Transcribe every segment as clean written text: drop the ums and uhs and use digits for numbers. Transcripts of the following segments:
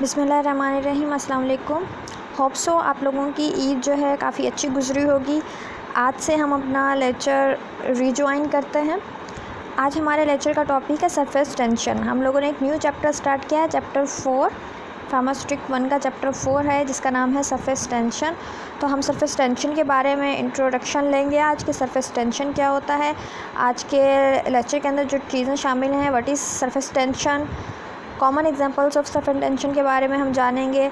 बिस्मिल्लाहिर्रहमानिर्रहीम, अस्सलाम वालेकुम। होप सो आप लोगों की ईद जो है काफ़ी अच्छी गुजरी होगी। आज से हम अपना लेक्चर रिजॉइन करते हैं। आज हमारे लेक्चर का टॉपिक है सरफेस टेंशन। हम लोगों ने एक न्यू चैप्टर स्टार्ट किया है, चैप्टर 4 फार्मास्यूटिक 1 का चैप्टर 4 है, जिसका नाम है सरफेस टेंशन। तो हम सरफेस टेंशन के बारे में इंट्रोडक्शन लेंगे आज कि सरफेस टेंशन क्या होता है। आज के लेक्चर के अंदर जो चीज़ें शामिल हैं, what is surface tension, common examples of surface tension के बारे में हम जानेंगे।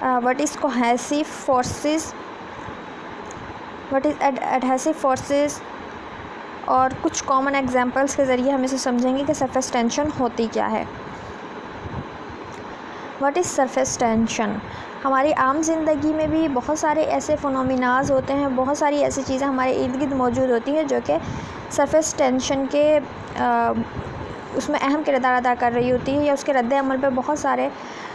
What is cohesive forces, what is adhesive forces, और कुछ कॉमन एग्जांपल्स के ज़रिए हम इसे समझेंगे कि सरफेस टेंशन होती क्या है। What is surface tension. हमारी आम ज़िंदगी में भी बहुत सारे ऐसे फिनोमेनाज होते हैं, बहुत सारी ऐसी चीज़ें हमारे इर्द गिर्द मौजूद होती हैं जो कि सरफेस टेंशन के उसमें अहम किरदार अदा कर रही होती है, या उसके रद्द-ए-अमल पे बहुत सारे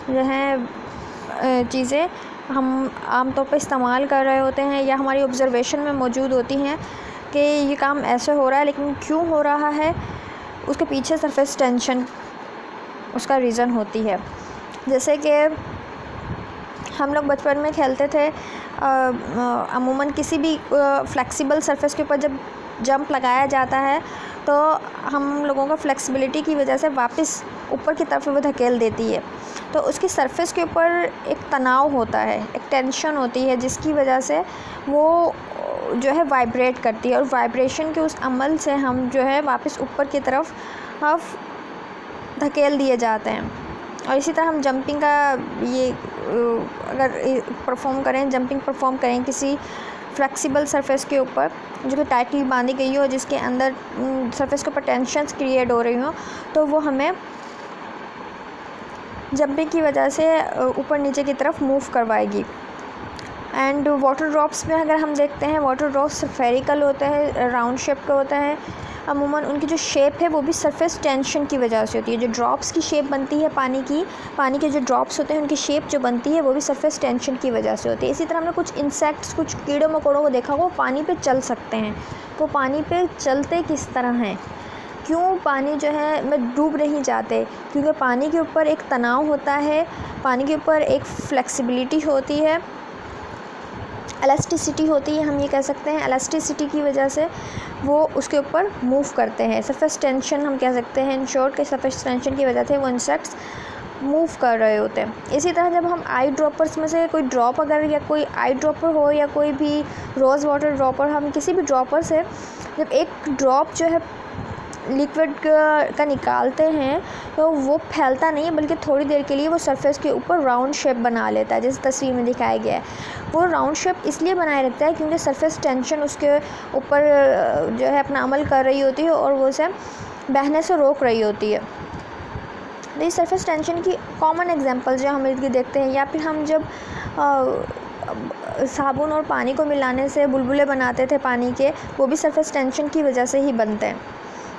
जो हैं चीज़ें हम आम तौर पे इस्तेमाल कर रहे होते हैं, या हमारी ऑब्ज़र्वेशन में मौजूद होती हैं कि ये काम ऐसे हो रहा है, लेकिन क्यों हो रहा है, उसके पीछे सरफेस टेंशन उसका रीज़न होती है। जैसे कि हम लोग बचपन में खेलते थे, अमूमन किसी भी फ्लेक्सिबल सरफेस के ऊपर जब जंप लगाया जाता है तो हम लोगों को फ्लेक्सिबिलिटी की वजह से वापस ऊपर की तरफ वो धकेल देती है। तो उसकी सरफेस के ऊपर एक तनाव होता है, एक टेंशन होती है, जिसकी वजह से वो जो है वाइब्रेट करती है, और वाइब्रेशन के उस अमल से हम जो है वापस ऊपर की तरफ धकेल दिए जाते हैं। और इसी तरह हम जंपिंग का ये अगर परफॉर्म करें, जंपिंग परफॉर्म करें किसी फ्लेक्सिबल सरफेस के ऊपर जो कि टाइटली बांधी गई हो, जिसके अंदर सरफेस के ऊपर टेंशन्स क्रिएट हो रही हो, तो वो हमें जंपिंग की वजह से ऊपर नीचे की तरफ मूव करवाएगी। एंड वाटर ड्रॉप्स में अगर हम देखते हैं, वाटर ड्रॉप्स स्फेरिकल होते हैं, राउंड शेप के होते हैं। अमूमन उनकी जो शेप है वो भी सरफेस टेंशन की वजह से होती है। जो ड्रॉप्स की शेप बनती है पानी के जो ड्रॉप्स होते हैं, उनकी शेप जो बनती है वो भी सरफेस टेंशन की वजह से होती है। इसी तरह हमने कुछ इंसेक्ट्स, कुछ कीड़े मकोड़ों को देखा, वो पानी पे चल सकते हैं। वो पानी पे चलते किस तरह हैं, क्यों पानी जो है में डूब नहीं जाते, क्योंकि पानी के ऊपर एक तनाव होता है, पानी के ऊपर एक फ्लेक्सिबिलिटी होती है, एलास्टिसिटी होती है। हम ये कह सकते हैं एलास्टिसिटी की वजह से वो उसके ऊपर मूव करते हैं। सरफेस टेंशन हम कह सकते हैं इन शॉर्ट के सरफेस टेंशन की वजह से वो इंसेक्ट्स मूव कर रहे होते हैं। इसी तरह जब हम आई ड्रॉपर्स में से कोई ड्रॉप अगर, या कोई आई ड्रॉपर हो या कोई भी रोज़ वाटर ड्रॉपर, हम किसी भी ड्रॉपर से जब एक ड्रॉप जो है लिक्विड का निकालते हैं तो वो फैलता नहीं है, बल्कि थोड़ी देर के लिए वो सरफेस के ऊपर राउंड शेप बना लेता है, जैसे तस्वीर में दिखाया गया है। वो राउंड शेप इसलिए बनाए रखता है क्योंकि सरफेस टेंशन उसके ऊपर जो है अपना अमल कर रही होती है, और वो उसे बहने से रोक रही होती है। तो इस सरफेस टेंशन की कॉमन एग्जांपल जो हम इनकी देखते हैं, या फिर हम जब साबुन और पानी को मिलाने से बुलबुले बनाते थे पानी के, वो भी सरफेस टेंशन की वजह से ही बनते हैं।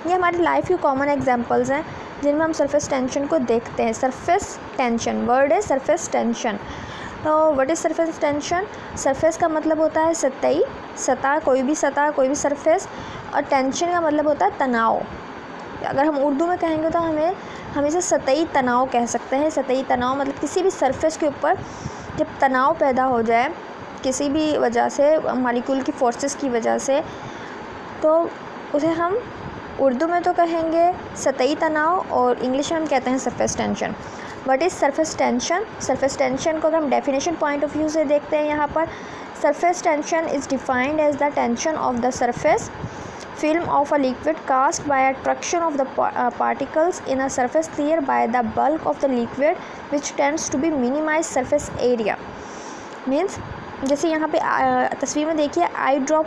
ये हमारी लाइफ की कॉमन एग्जांपल्स हैं जिनमें हम सरफेस टेंशन को देखते हैं। सरफेस टेंशन वर्ड है, सरफेस टेंशन। तो what is surface tension. Surface का मतलब होता है सतही, सतह, कोई भी सरफेस, और टेंशन का मतलब होता है तनाव। अगर हम उर्दू में कहेंगे तो हम इसे सतही तनाव कह सकते हैं। सतही तनाव मतलब किसी भी सरफेस के ऊपर जब तनाव पैदा हो जाए किसी भी वजह से, मॉलिक्यूल की फोर्सेस की वजह से, तो उसे हम उर्दू में तो कहेंगे सतही तनाव, और इंग्लिश में हम कहते हैं surface tension. What is surface tension. Surface tension को अगर हम डेफिनेशन पॉइंट ऑफ व्यू से देखते हैं, यहाँ पर surface tension is defined as the tension of the surface film of a liquid caused by attraction of the particles in a surface layer by the bulk of the liquid, which tends to be minimized surface area. Means जैसे यहाँ पे तस्वीर में देखिए आई drop,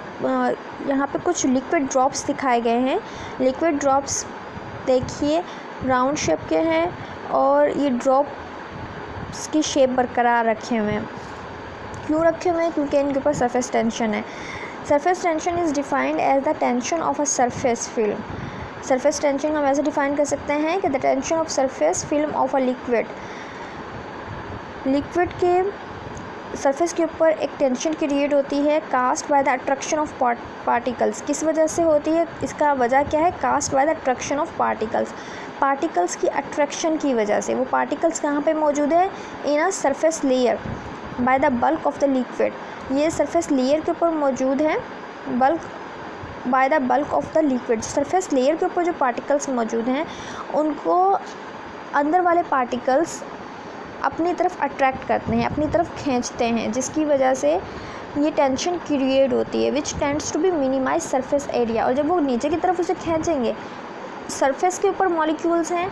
यहाँ पे कुछ liquid drops दिखाए गए हैं। लिक्विड ड्रॉप्स देखिए राउंड शेप के हैं, और ये ड्रॉप्स की शेप बरकरार रखे हुए हैं। क्यों रखे हुए हैं? क्योंकि इनके ऊपर सरफेस टेंशन है। Surface tension is defined as the tension of a surface film. Surface tension हम ऐसे डिफाइन कर सकते हैं कि the tension of surface film of a liquid. Liquid के सरफेस के ऊपर एक टेंशन क्रिएट होती है caused by the attraction of particles. किस वजह से होती है, इसका वजह क्या है, caused by the attraction of particles. Particles की अट्रैक्शन की वजह से। वो पार्टिकल्स कहाँ पे मौजूद है, in a surface layer by the bulk of the liquid. ये सरफेस लेयर के ऊपर मौजूद है, by the bulk of the liquid. Surface layer के ऊपर जो पार्टिकल्स मौजूद हैं उनको अंदर वाले पार्टिकल्स अपनी तरफ अट्रैक्ट करते हैं, अपनी तरफ खींचते हैं, जिसकी वजह से ये टेंशन क्रिएट होती है, which tends to be minimise surface area. और जब वो नीचे की तरफ उसे खींचेंगे, सरफेस के ऊपर मॉलिक्यूल्स हैं,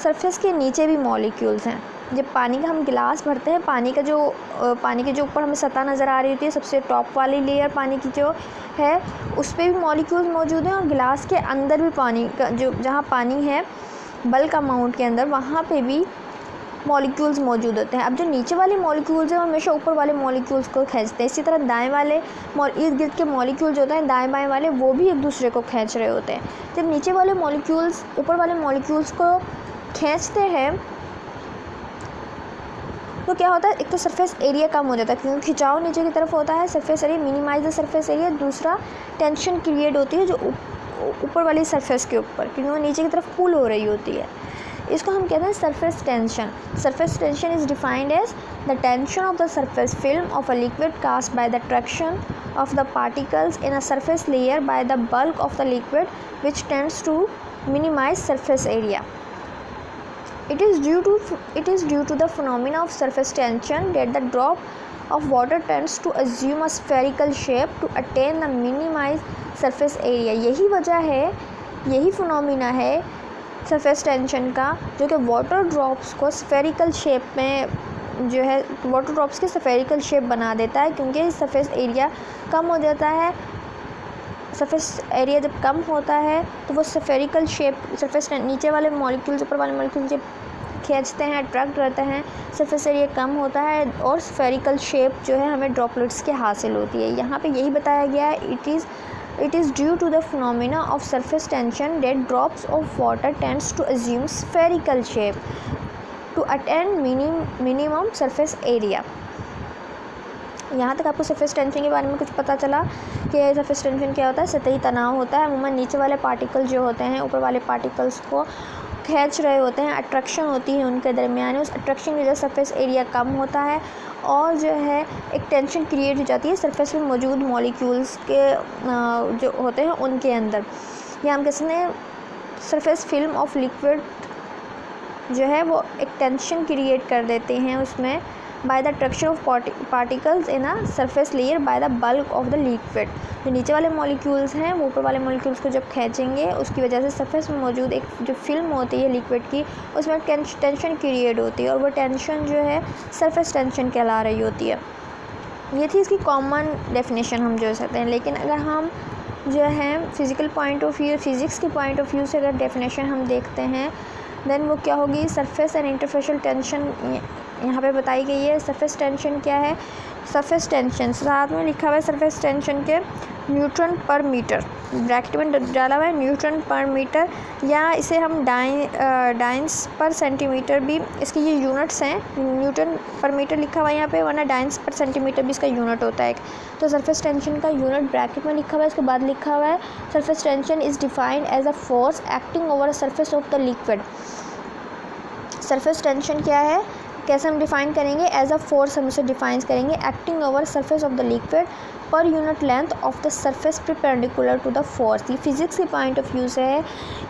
सरफेस के नीचे भी मॉलिक्यूल्स हैं। जब पानी का हम गिलास भरते हैं, पानी के जो ऊपर हमें सतह नज़र आ रही होती है, सबसे टॉप वाली लेयर पानी की जो है, उस पर भी मॉलिक्यूल्स मौजूद हैं। और गिलास के अंदर भी पानी का जो जहाँ पानी है बल्क अमाउंट के अंदर, वहाँ पे भी मॉलिक्यूल्स मौजूद होते हैं। अब जो नीचे वाले मॉलिक्यूल्स हैं हमेशा ऊपर वाले मॉलिक्यूल्स को खींचते हैं। इसी तरह दाएं वाले इर्द गिर्द के मॉलिक्यूल्स होते हैं, दाएं बाएं वाले, वो भी एक दूसरे को खींच रहे होते हैं। जब नीचे वाले मॉलिक्यूल्स ऊपर वाले मॉलिक्यूल्स को खींचते हैं तो क्या होता है, एक तो सरफेस एरिया कम हो जाता है क्योंकि खिंचाव नीचे की तरफ होता है, surface area minimize the surface area. दूसरा टेंशन क्रिएट होती है जो ऊपर वाली सरफेस के ऊपर, क्योंकि वो नीचे की तरफ पुल हो रही होती है। इसको हम कहते हैं surface tension. Surface tension is defined as the tension of the surface film of a liquid caused by the attraction of the particles in a surface layer by the bulk of the liquid which tends to minimize surface area. It is due to the phenomena of surface tension that the drop of water tends to assume a spherical shape to attain the minimized surface area. यही वजह है, यही phenomena है surface tension का, जो कि water drops को spherical shape में जो है, वाटर ड्रॉप्स के स्फेरिकल शेप बना देता है, क्योंकि सरफेस एरिया कम हो जाता है। सरफेस एरिया जब कम होता है तो वो स्फेरिकल शेप, सरफेस नीचे वाले मॉलिक्यूल्स ऊपर वाले मॉलिक्यूल्स जब खींचते हैं, अट्रैक्ट करते हैं, सरफेस एरिया कम होता है और स्फेरिकल शेप जो है हमें ड्रॉपलेट्स की हासिल होती है। यहाँ पे यही बताया गया है, it is due to the phenomena of surface tension that drops of water tends to assume spherical shape to attain minimum surface area. यहाँ तक आपको सरफेस टेंशन के बारे में कुछ पता चला कि सरफेस टेंशन क्या होता है। सतही तनाव होता है, अमूमन नीचे वाले पार्टिकल जो होते हैं ऊपर वाले पार्टिकल्स को खींच रहे होते हैं, अट्रैक्शन होती है उनके दरमियान, उस अट्रैक्शन की वजह से सरफेस एरिया कम होता है और जो है एक टेंशन क्रिएट हो जाती है सरफेस में मौजूद मॉलिक्यूल्स के जो होते हैं उनके अंदर। या हम कहते हैं सरफेस फिल्म ऑफ लिक्विड जो है वो एक टेंशन क्रिएट कर देते हैं उसमें, bye the attraction of particles in a surface layer by the bulk of the liquid. जो नीचे वाले मॉलिक्यूल्स हैं वो ऊपर वाले मॉलिक्यूल्स को जब खींचेंगे, उसकी वजह से सरफेस में मौजूद एक जो फिल्म होती है लिक्विड की, उसमें टेंशन क्रिएट होती है और वो टेंशन जो है सरफेस टेंशन कहला रही होती है। ये थी इसकी कॉमन डेफिनेशन हम जो सकते हैं। लेकिन अगर हम जो है physical point of view, physics के पॉइंट ऑफ व्यू से अगर डेफिनेशन हम देखते हैं, देन वो क्या होगी, सरफेस एंड इंटरफेशियल टेंशन यहाँ पे बताई गई है। सरफेस टेंशन क्या है, सरफेस टेंशन साथ में लिखा हुआ है सरफेस टेंशन के न्यूटन पर मीटर, ब्रैकेट में डाला हुआ है न्यूटन पर मीटर, या इसे हम डाइंस पर सेंटीमीटर भी, इसके ये यूनिट्स हैं। न्यूटन पर मीटर लिखा हुआ है यहाँ पे, वरना डाइंस पर सेंटीमीटर भी इसका यूनिट होता है। तो सरफेस टेंशन का यूनिट ब्रैकेट में लिखा हुआ है, इसके बाद लिखा हुआ है surface tension is defined as a force acting over a surface of the liquid. Surface tension क्या है, कैसे हम डिफ़ाइन करेंगे, एज अ फोर्स हम इसे डिफाइन करेंगे, acting over surface of the liquid per unit length of the surface perpendicular to the force. ये physics के पॉइंट ऑफ व्यू से है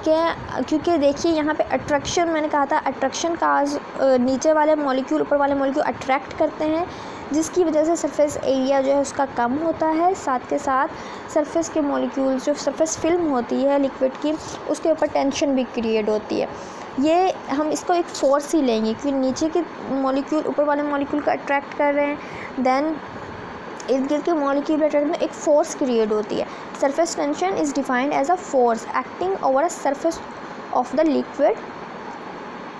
कि क्योंकि देखिए यहाँ पे अट्रैक्शन, मैंने कहा था अट्रैक्शन का नीचे वाले मॉलिक्यूल ऊपर वाले मॉलिक्यूल अट्रैक्ट करते हैं, जिसकी वजह से सरफेस एरिया जो है उसका कम होता है। साथ के साथ सरफेस के मॉलिक्यूल्स, जो सरफेस फिल्म होती है लिक्विड की, उसके ऊपर टेंशन भी क्रिएट होती है। ये हम इसको एक फोर्स ही लेंगे क्योंकि नीचे के मॉलिक्यूल ऊपर वाले मॉलिक्यूल को अट्रैक्ट कर रहे हैं, देन इर्द गिर्द के मॉलिक्यूल अट्रैक्ट में एक फोर्स क्रिएट होती है। Surface tension is defined as a force acting over a surface of the liquid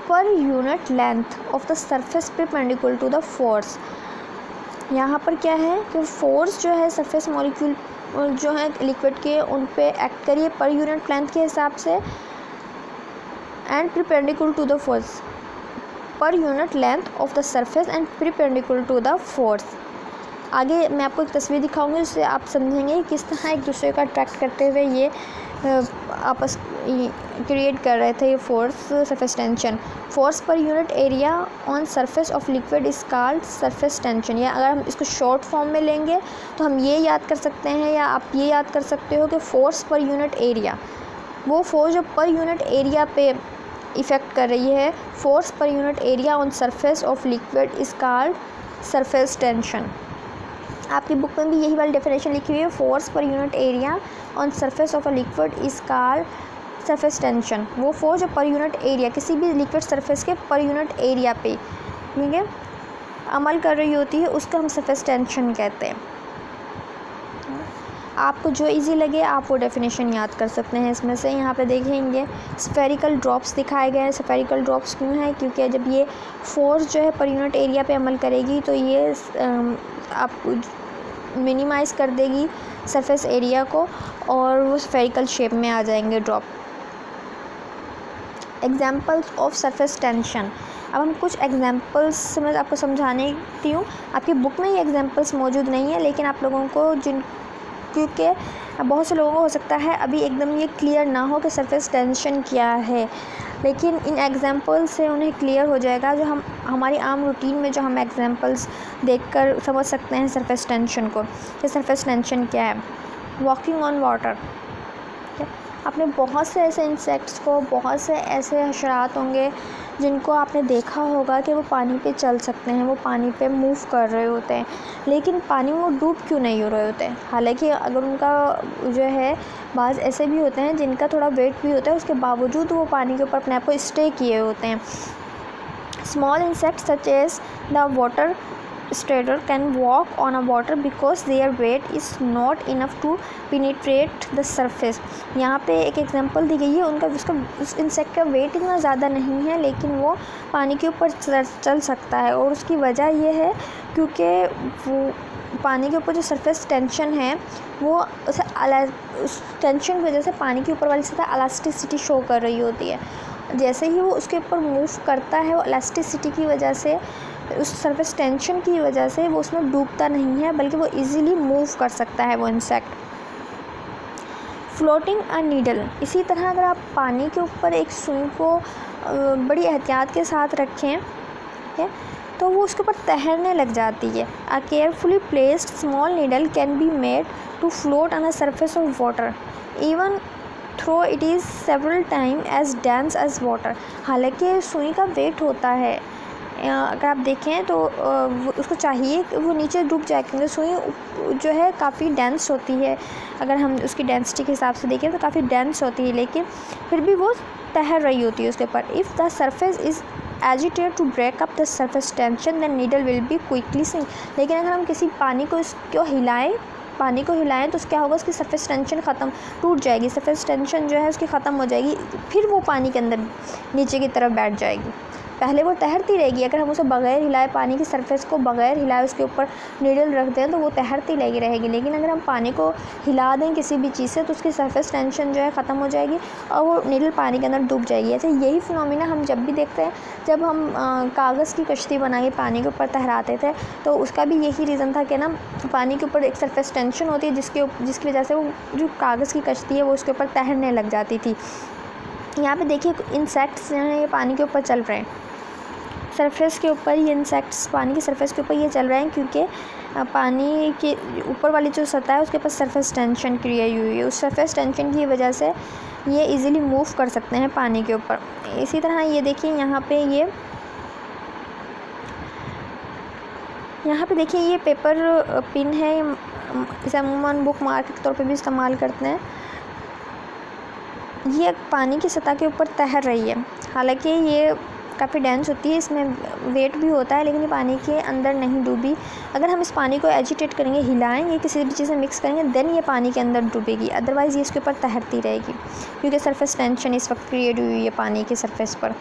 per unit length of the surface perpendicular to the force. यहाँ पर क्या है कि फोर्स जो है सरफेस मॉलिक्यूल जो है लिक्विड के उन पे एक्ट करिए पर यूनिट लेंथ के हिसाब से, and perpendicular to the force, per unit length of the surface and perpendicular to the force. आगे मैं आपको एक तस्वीर दिखाऊंगी जिससे आप समझेंगे किस तरह एक दूसरे का अट्रैक्ट करते हुए ये आपस क्रिएट कर रहे थे ये force surface tension. Force per unit area on surface of liquid is called surface tension. या अगर हम इसको शॉर्ट फॉर्म में लेंगे तो हम ये याद कर सकते हैं या आप ये याद कर सकते हो कि फोर्स पर यूनिट एरिया, वो फोर्स जो पर यूनिट एरिया पे इफ़ेक्ट कर रही है, force per unit area on surface of liquid is called surface tension. आपकी बुक में भी यही वाली डेफिनेशन लिखी हुई है, force per unit area on surface of a liquid is called surface tension. वो फोर्स जो पर यूनिट एरिया किसी भी लिक्विड सरफेस के पर यूनिट एरिया पे, ठीक है, अमल कर रही होती है उसको हम सरफेस टेंशन कहते हैं। आपको जो इजी लगे आप वो डेफिनेशन याद कर सकते हैं इसमें से। यहाँ पे देखेंगे स्फेरिकल ड्रॉप्स दिखाए गए हैं। स्फेरिकल ड्रॉप्स क्यों है? क्योंकि जब ये फोर्स जो है पर यूनिट एरिया पे अमल करेगी तो ये आप मिनिमाइज़ कर देगी सरफेस एरिया को और वो स्फेरिकल शेप में आ जाएंगे drop. Examples of surface tension. अब हम कुछ एग्जाम्पल्स मैं आपको समझाने दी हूँ। आपकी बुक में ये एग्जाम्पल्स मौजूद नहीं है, लेकिन आप लोगों को क्योंकि बहुत से लोगों को हो सकता है अभी एकदम ये क्लियर ना हो कि सरफेस टेंशन क्या है, लेकिन इन एग्जाम्पल से उन्हें क्लियर हो जाएगा। जो हम हमारी आम रूटीन में जो हम एग्जाम्पल्स देखकर समझ सकते हैं सरफेस टेंशन को कि सरफेस टेंशन क्या है। Walking on water. आपने बहुत से ऐसे इंसेक्ट्स को, बहुत से ऐसे हशरात होंगे जिनको आपने देखा होगा कि वो पानी पे चल सकते हैं, वो पानी पे मूव कर रहे होते हैं, लेकिन पानी में वो डूब क्यों नहीं हो रहे होते हैं। हालांकि अगर उनका जो है बाज़ ऐसे भी होते हैं जिनका थोड़ा वेट भी होता है, उसके बावजूद वो पानी के ऊपर अपने आप को स्टे किए होते हैं। Small insects such as the water strider can walk on a water because their weight is not enough to penetrate the surface. यहाँ पे एक एग्जांपल दी गई है, उस इंसेक्ट का वेट इतना ज़्यादा नहीं है लेकिन वो पानी के ऊपर चल सकता है, और उसकी वजह ये है क्योंकि वो पानी के ऊपर जो सरफेस टेंशन है वो उस टेंशन की वजह से पानी के ऊपर वाली सतह इलास्टिसिटी शो कर रही होती है। जैसे ही वो उसके ऊपर मूव करता है, वो इलास्टिसिटी की वजह से, उस सरफेस टेंशन की वजह से वो उसमें डूबता नहीं है, बल्कि वो इजीली मूव कर सकता है वो इंसेक्ट। Floating a needle. इसी तरह अगर आप पानी के ऊपर एक सुई को बड़ी एहतियात के साथ रखें, ठीक है, तो वो उसके ऊपर तैरने लग जाती है। A carefully placed small needle can be made to float on a surface of water even though it is several time as dense as water. हालांकि सुई का वेट होता है, अगर आप देखें तो उसको चाहिए कि वो नीचे डूब जाए, क्योंकि सुई जो है काफ़ी डेंस होती है। अगर हम उसकी डेंसिटी के हिसाब से देखें तो काफ़ी डेंस होती है, लेकिन फिर भी वो तैर रही होती है उसके ऊपर। If the surface is agitated to break up the surface tension then needle will be quickly sink. लेकिन अगर हम किसी पानी को हिलाएं तो क्या होगा, उसकी सरफेस टेंशन ख़त्म, टूट जाएगी, सरफेस टेंशन जो है उसकी ख़त्म हो जाएगी, फिर वो पानी के अंदर नीचे की तरफ बैठ जाएगी। पहले वो तैरती रहेगी, अगर हम उसे बग़ैर हिलाए, पानी की सरफेस को बग़ैर हिलाए उसके ऊपर नीडल रख दें तो वो तैरती लगी रहेगी। लेकिन अगर हम पानी को हिला दें किसी भी चीज़ से तो उसकी सरफेस टेंशन जो है ख़त्म हो जाएगी और वो नीडल पानी के अंदर डूब जाएगी। ऐसे यही फिनोमिना हम जब भी देखते हैं, जब हम कागज़ की कश्ती बना के पानी के ऊपर तैराते थे तो उसका भी यही रीज़न था कि ना पानी के ऊपर एक सरफेस टेंशन होती है जिसकी वजह से वो जो कागज़ की कश्ती है वो उसके ऊपर तैरने लग जाती थी। यहाँ पे देखिए इंसेक्ट्स जो हैं ये पानी के ऊपर चल रहे हैं, सरफेस के ऊपर ये इंसेक्ट्स पानी की सरफेस के ऊपर ये चल रहे हैं क्योंकि पानी के ऊपर वाली जो सतह है उसके ऊपर सरफेस टेंशन क्रिएट हुई है। उस सरफेस टेंशन की वजह से ये इजीली मूव कर सकते हैं पानी के ऊपर। इसी तरह ये देखिए यहाँ पे देखिए ये पेपर पिन है, इसे अमूमन बुक मार्क के तौर पे भी इस्तेमाल करते हैं। ये पानी की सतह के ऊपर तैर रही है, हालांकि ये काफ़ी डेंस होती है, इसमें वेट भी होता है, लेकिन ये पानी के अंदर नहीं डूबी। अगर हम इस पानी को एजिटेट करेंगे, हिलाएंगे, किसी भी चीज़ में मिक्स करेंगे, देन ये पानी के अंदर डूबेगी, अदरवाइज़ ये इसके ऊपर तैरती रहेगी क्योंकि सरफेस टेंशन इस वक्त क्रिएट हुई है पानी की सरफेस पर।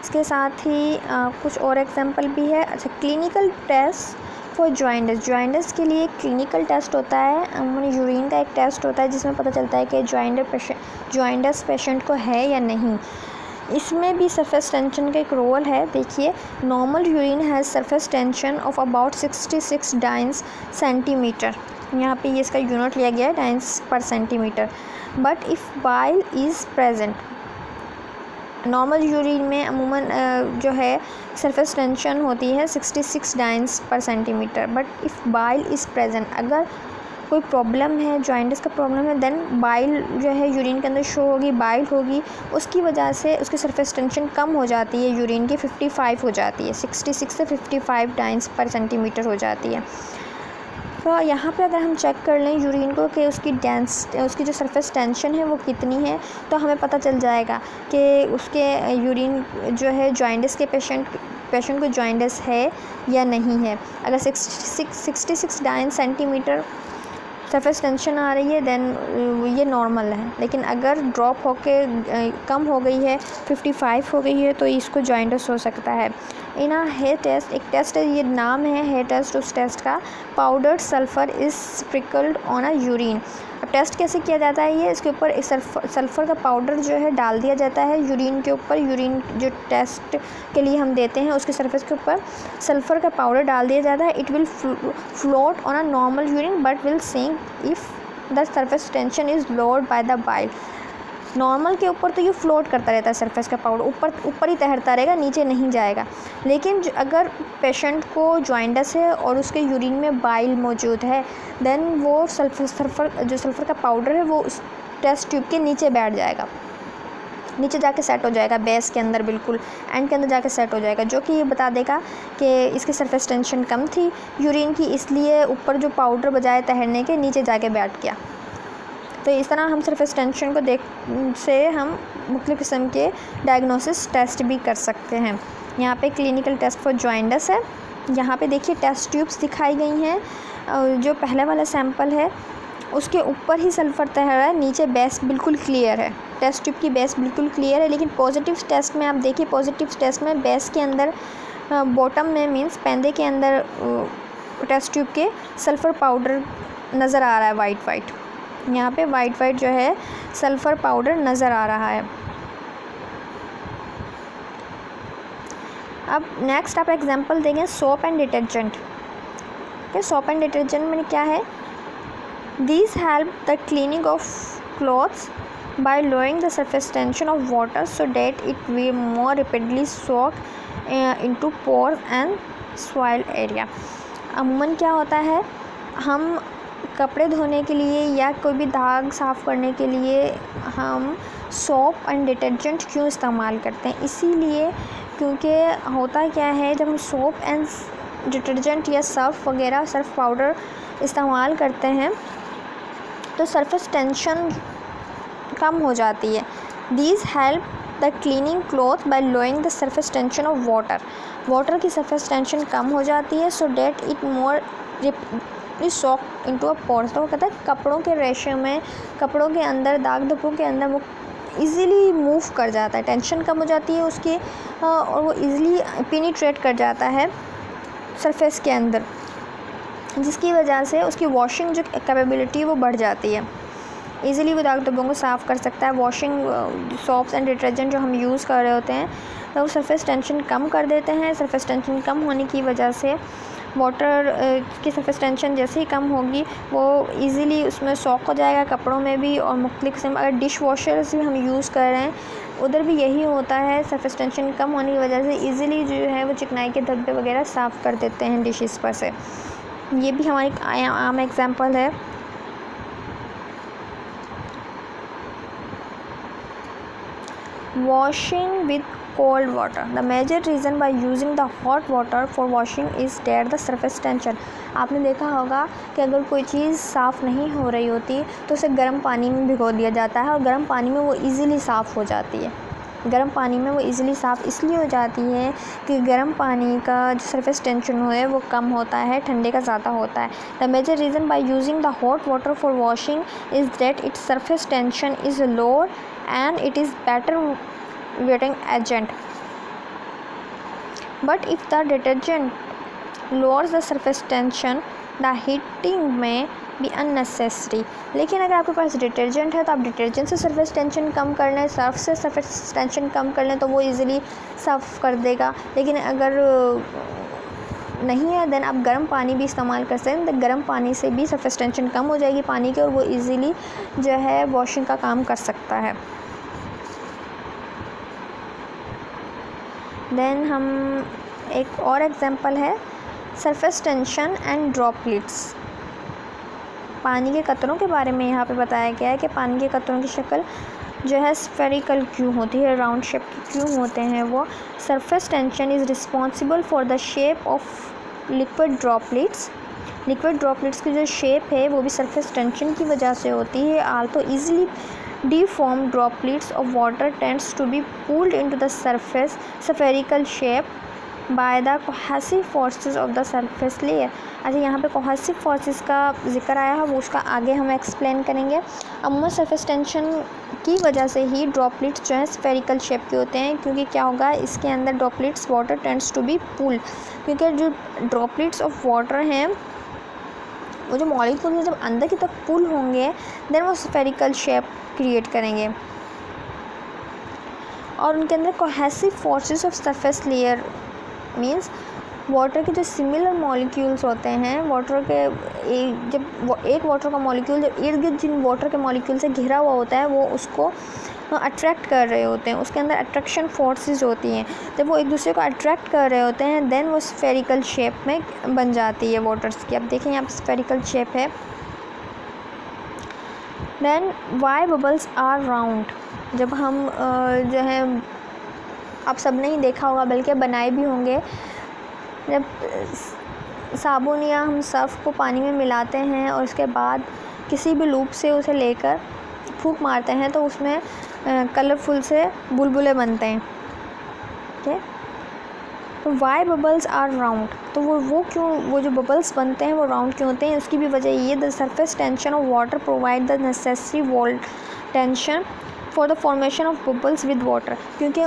इसके साथ ही कुछ और एग्जाम्पल भी है। अच्छा, क्लिनिकल टेस्ट फॉर जॉइंडस, जॉइंडस के लिए क्लिनिकल टेस्ट होता है, यूरिन का एक टेस्ट होता है जिसमें पता चलता है कि जॉइंडस पेशेंट को है या नहीं। इसमें भी सरफेस टेंशन का एक रोल है। देखिए, normal urine has surface tension of about 66 dice centimetre, यहाँ पे ये इसका यूनिट लिया गया है डाइंस पर centimetre. But if bile is present, normal urine में अमूमन जो है सरफेस टेंशन होती है 66 डाइंस पर centimetre. But if bile is present, अगर कोई प्रॉब्लम है, जॉइंडस का प्रॉब्लम है, देन बाइल जो है यूरिन के अंदर शो होगी, बाइल होगी, उसकी वजह से उसकी सरफेस टेंशन कम हो जाती है, यूरिन की 55 हो जाती है, 66 से 55 डाइंस पर सेंटीमीटर हो जाती है। तो यहाँ पे अगर हम चेक कर लें यूरिन को कि उसकी जो सरफेस टेंशन है वो कितनी है, तो हमें पता चल जाएगा कि उसके यूरिन जो है जॉइंडस के पेशेंट को जॉइंडस है या नहीं है। अगर 66 डाइन सेंटीमीटर सरफेस टेंशन आ रही है देन ये नॉर्मल है, लेकिन अगर ड्रॉप होके कम हो गई है, 55 हो गई है, तो इसको जॉइंडस हो सकता है। इन आ हेयर टेस्ट, एक टेस्ट है, ये नाम है हेयर टेस्ट उस टेस्ट का, powdered sulphur is sprinkled on a urine. अब टेस्ट कैसे किया जाता है, ये इसके ऊपर एक सल्फ़र का पाउडर जो है डाल दिया जाता है यूरिन के ऊपर, यूरिन जो टेस्ट के लिए हम देते हैं उसके सरफेस के ऊपर सल्फ़र का पाउडर डाल दिया जाता है। It will float on a normal urine but will sink if the surface tension is lowered by the bile. Normal के ऊपर तो ये फ्लोट करता रहता है सरफेस का पाउडर, ऊपर ही तैरता रहेगा, नीचे नहीं जाएगा। लेकिन अगर पेशेंट को जॉइंडस है और उसके यूरिन में बाइल मौजूद है, देन वो सल्फ़र का पाउडर है वो उस टेस्ट ट्यूब के नीचे बैठ जाएगा, नीचे जाके सेट हो जाएगा, बेस के अंदर बिल्कुल एंड के अंदर जाके सेट हो जाएगा, जो कि ये बता देगा कि इसकी सरफेस टेंशन कम थी यूरिन की, इसलिए ऊपर जो पाउडर बजाय तैरने के नीचे जाके बैठ गया। तो इस तरह हम सरफेस टेंशन को से हम मुख्तलिफ़ किस्म के डायग्नोसिस टेस्ट भी कर सकते हैं। यहाँ पे क्लिनिकल टेस्ट फॉर जॉइंडस है। यहाँ पे देखिए टेस्ट ट्यूब्स दिखाई गई हैं। जो पहले वाला सैंपल है उसके ऊपर ही सल्फ़र तैर रहा है, नीचे बेस बिल्कुल क्लियर है, टेस्ट ट्यूब की बेस बिल्कुल क्लियर है। लेकिन पॉजिटिव टेस्ट में आप देखिए, पॉजिटिव टेस्ट में बेस के अंदर बॉटम में मीन्स पैंदे के अंदर टेस्ट ट्यूब के सल्फ़र पाउडर नज़र आ रहा है, वाइट यहाँ पे वाइट जो है सल्फ़र पाउडर नज़र आ रहा है। अब नेक्स्ट आप एग्जांपल देंगे soap and detergent. Soap and detergent में क्या है, these help the cleaning of clothes by lowering the surface tension of water so that it will more rapidly soak into pores and soil area. अमूमन क्या होता है, हम कपड़े धोने के लिए या कोई भी दाग साफ़ करने के लिए हम सोप एंड डिटर्जेंट क्यों इस्तेमाल करते हैं, इसीलिए क्योंकि होता क्या है, जब हम सोप एंड डिटर्जेंट या सर्फ वगैरह सर्फ पाउडर इस्तेमाल करते हैं तो सरफेस टेंशन कम हो जाती है। These help the cleaning cloth by lowering the surface tension of water की सरफेस टेंशन कम हो जाती है so that it more soak into a pores. तो वो कहता है कपड़ों के रेशे में, कपड़ों के अंदर, दाग धब्बों के अंदर वो इजीली मूव कर जाता है, टेंशन कम हो जाती है उसकी और वो इजीली पेनिट्रेट कर जाता है सरफेस के अंदर, जिसकी वजह से उसकी वॉशिंग जो कैपेबिलिटी वो बढ़ जाती है, इजीली वो दाग धब्बों को साफ़ कर सकता है। वॉशिंग सोप्स एंड डिटर्जेंट जो हम यूज़ कर रहे होते हैं तो वो सरफेस टेंशन कम कर देते हैं। सरफेस टेंशन कम होने की वजह से वाटर की सरफेस टेंशन जैसे ही कम होगी वो इजीली उसमें सॉक हो जाएगा कपड़ों में भी, और मुख्तलिफ किस्म, अगर डिश वॉशर्स भी हम यूज़ कर रहे हैं उधर भी यही होता है, सरफेस टेंशन कम होने की वजह से इजीली जो है वो चिकनाई के धब्बे वगैरह साफ़ कर देते हैं डिशेस पर से। ये भी हमारी आम एग्जांपल है। Washing with cold water, the major reason by using the hot water for washing is that the surface tension। आपने देखा होगा कि अगर कोई चीज़ साफ़ नहीं हो रही होती तो उसे गर्म पानी में भिगो दिया जाता है और गर्म पानी में वो इजीली साफ़ हो जाती है। गर्म पानी में वो इजीली साफ़ इसलिए हो जाती है कि गर्म पानी का जो सरफेस टेंशन है वो कम होता है, ठंडे का ज़्यादा होता है। The major reason by using the hot water for washing is that its surface tension is lower and it is better wetting agent, but if the detergent lowers the surface tension, the heating में be unnecessary. लेकिन अगर आपके पास detergent है तो आप detergent से surface tension कम कर लें, सर्फ से सरफेस टेंशन कम कर लें तो वो इजीली साफ़ कर देगा। लेकिन अगर नहीं है देन आप गर्म पानी भी इस्तेमाल कर सकते हैं, तो गर्म पानी से भी सरफेस टेंशन कम हो जाएगी पानी की और वो इजीली जो है वॉशिंग का काम कर सकता है। देन हम एक और एग्जांपल है सरफेस टेंशन एंड ड्रॉपलेट्स। पानी के कतरों के बारे में यहाँ पे बताया गया है कि पानी के कतरों की शक्ल जो है स्फेरिकल क्यों होती है, राउंड शेप की क्यों होते हैं वो। Surface tension is responsible for the shape of liquid droplets. Liquid droplets की जो शेप है वो भी सरफेस टेंशन की वजह से होती है। Also easily deformed droplets of water tends to be pulled into the surface spherical shape by the cohesive forces of the surface layer। अच्छा, यहाँ पे cohesive forces का जिक्र आया है, वो उसका आगे हम एक्सप्लेन करेंगे। अमूमन सरफेस टेंशन की वजह से ही ड्रॉपलेट्स जो है स्फेरिकल शेप के होते हैं, क्योंकि क्या होगा इसके अंदर droplets water tends to be pulled, क्योंकि जो ड्रॉपलेट्स ऑफ वाटर हैं वो जो मॉलिक्यूल जब अंदर की तरफ पुल होंगे देन वो स्फेरिकल शेप क्रिएट करेंगे और उनके अंदर cohesive forces of surface layer means water के जो सिमिलर मॉलिक्यूल्स होते हैं, वाटर के एक वाटर का मॉलिक्यूल जब इर्द गिर्द जिन वाटर के मॉलिक्यूल से घिरा हुआ होता है वो उसको अट्रैक्ट कर रहे होते हैं, उसके अंदर अट्रैक्शन फोर्सेस होती हैं। जब वो एक दूसरे को अट्रैक्ट कर रहे होते हैं देन वो स्फेरिकल शेप में बन जाती है वाटर्स की। अब देखें यहाँ पे स्फेरिकल शेप है। Then why bubbles are round. जब हम जो है आप सब ने ही देखा होगा बल्कि बनाए भी होंगे, जब साबुन या हम सर्फ को पानी में मिलाते हैं और उसके बाद किसी भी लूप से उसे लेकर फूंक मारते हैं तो उसमें कलरफुल से बुलबुले बनते हैं। ठीक है, तो वाई बबल्स आर राउंड, तो वो क्यों वो जो बबल्स बनते हैं वो राउंड क्यों होते हैं, उसकी भी वजह ये the surface tension of water provide the necessary wall tension for the formation of bubbles with water. क्योंकि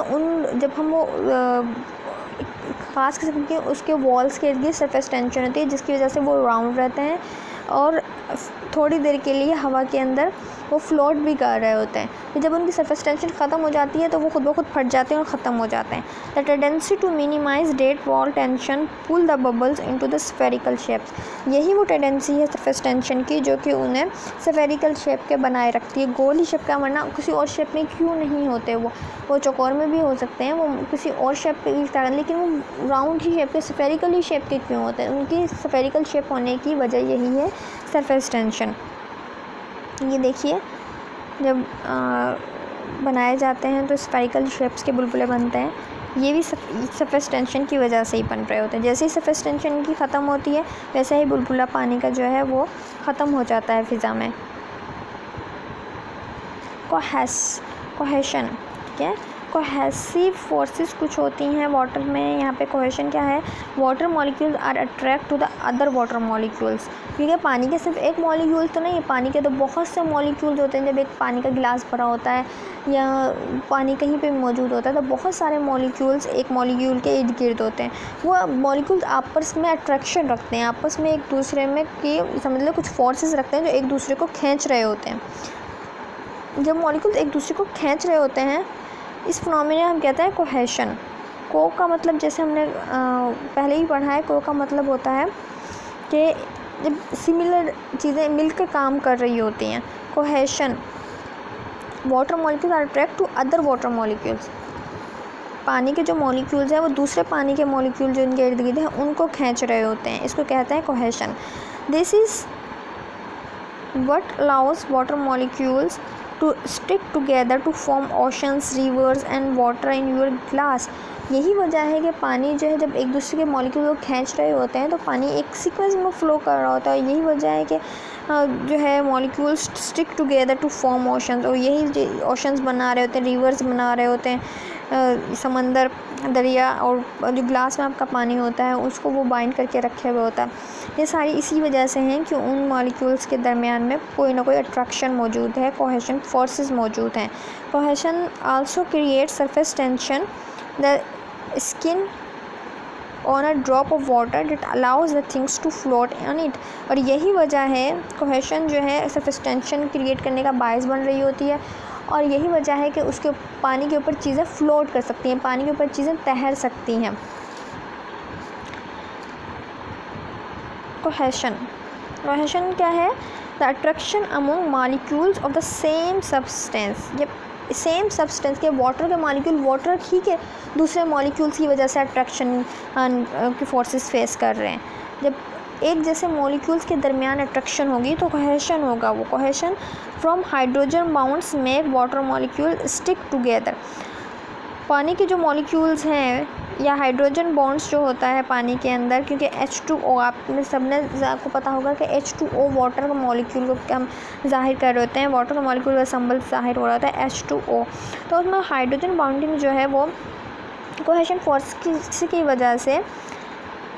जब हम वो ख़ास किस्म के उसके वॉल्स के इर्द सरफेस टेंशन होती है जिसकी वजह से वो राउंड रहते हैं और थोड़ी देर के लिए हवा के अंदर वो फ्लोट भी कर रहे होते हैं। फिर जब उनकी सरफेस टेंशन ख़त्म हो जाती है तो वो खुद ब खुद फट जाते हैं और ख़त्म हो जाते हैं। The tendency to minimize that wall tension pull the bubbles into the spherical shapes. यही वो टेंडेंसी है सरफेस टेंशन की जो कि उन्हें स्फेरिकल शेप के बनाए रखती है। गोल ही शेप का, वरना किसी और शेप में क्यों नहीं होते वो चौकोर में भी हो सकते हैं, वो किसी और शेप की तरह, लेकिन वो राउंड ही शेप के स्फेरिकल ही शेप के क्यों होते हैं। उनकी स्फेरिकल शेप होने की वजह यही है सरफेस टेंशन। ये देखिए जब बनाए जाते हैं तो स्फेरिकल शेप्स के बुलबुले बनते हैं, ये भी सरफेस टेंशन की वजह से ही बन रहे होते हैं। जैसे ही सरफेस टेंशन की ख़त्म होती है वैसे ही बुलबुला पानी का जो है वो ख़त्म हो जाता है फ़िज़ा में। कोहेशन, ठीक है, कोहेसिव फोर्सेस कुछ होती हैं वाटर में। यहाँ पे कोहेशन क्या है, water molecules are attract to the other water molecules. क्योंकि पानी के सिर्फ एक मॉलिक्यूल तो नहीं, पानी के तो बहुत से मॉलिक्यूल्स होते हैं। जब एक पानी का गिलास भरा होता है या पानी कहीं पे मौजूद होता है तो बहुत सारे मॉलिक्यूल्स एक मॉलिक्यूल के इर्द गिर्द होते हैं। वो मॉलिक्यूल्स आपस में अट्रैक्शन रखते हैं, आपस में एक दूसरे में कि समझ लो कुछ फोर्सेस रखते हैं जो एक दूसरे को खींच रहे होते हैं। जब मॉलिक्यूल्स एक दूसरे को खींच रहे होते हैं इस फिनोमेना हम कहते हैं कोहेशन। को का मतलब जैसे हमने पहले ही पढ़ा है, को का मतलब होता है कि जब सिमिलर चीज़ें मिलकर काम कर रही होती हैं। Cohesion, water molecules are attract to other water molecules. पानी के जो मॉलिक्यूल्स हैं वो दूसरे पानी के मॉलिक्यूल जो उनके इर्द गिर्द हैं उनको खींच रहे होते हैं, इसको कहते हैं cohesion. This is what allows water molecules to stick together to form oceans, rivers and water in your glass। यही वजह है कि पानी जो है जब एक दूसरे के मॉलिक्यूल को खींच रहे होते हैं तो पानी एक सीक्वेंस में फ़्लो कर रहा होता है। यही वजह है कि जो है molecules stick together to form oceans, और यही ओशंस बना रहे होते हैं, रिवर्स बना रहे होते हैं, समंदर, दरिया, और जो ग्लास में आपका पानी होता है उसको वो बाइंड करके रखे हुए होता है। ये सारी इसी वजह से हैं कि उन मॉलिक्यूल्स के दरमियान में कोई ना कोई अट्रैक्शन मौजूद है, कोहेशन फोर्सेस मौजूद हैं। Cohesion also create surface tension. The skin on a drop of water that allows the things to float on it. और यही वजह है कोहेशन जो है सरफेस टेंशन क्रिएट करने का बायस बन रही होती है, और यही वजह है कि उसके पानी के ऊपर चीज़ें फ्लोट कर सकती हैं, पानी के ऊपर चीज़ें तैर सकती हैं। कोहेशन क्या है? The attraction among molecules of the same substance. जब सेम सब्सटेंस के वाटर के मॉलिक्यूल वाटर ही के दूसरे मॉलिक्यूल्स की वजह से अट्रैक्शन की फोर्सेस फेस कर रहे हैं, जब एक जैसे मॉलिक्यूल्स के दरमियान अट्रैक्शन होगी तो कोहेशन होगा। वो cohesion from hydrogen bounds make water molecule stick together. पानी के जो मॉलिक्यूल्स हैं या हाइड्रोजन बॉन्ड्स जो होता है पानी के अंदर, क्योंकि H2O आपको पता होगा कि H2O वाटर का मॉलिक्यूल को हम जाहिर कर रहे होते हैं, वाटर का मॉलिक्यूल का सिंबल जाहिर हो रहा होता है H2O। तो उसमें हाइड्रोजन बॉन्डिंग जो है वो कोहेशन फोर्स की वजह से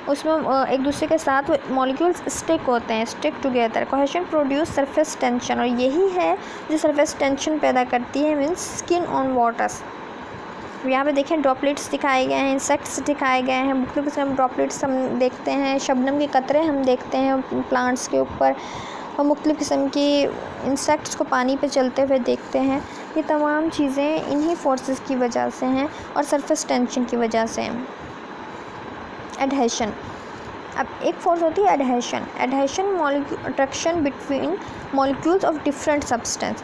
उसमें एक दूसरे के साथ मॉलिक्यूल्स स्टिक होते हैं, stick together. Cohesion produce surface tension, और यही है जो सरफेस टेंशन पैदा करती है, मीन्स स्किन ऑन वाटर्स। यहाँ पे देखें ड्रॉपलेट्स दिखाए गए हैं, इंसेक्ट्स दिखाए गए हैं, मुख्तलिफ किस्म के ड्रॉपलेट्स हम देखते हैं, शबनम के कतरे हम देखते हैं प्लांट्स के ऊपर, और मुख्तलिफ किस्म की इंसेक्ट्स को पानी पे चलते हुए देखते हैं। ये तमाम चीज़ें इन्हीं फोर्सेस की वजह से हैं और सरफेस टेंशन की वजह से हैं। एडहेशन, अब एक फोर्स होती है adhesion. Attraction between molecules of different substance.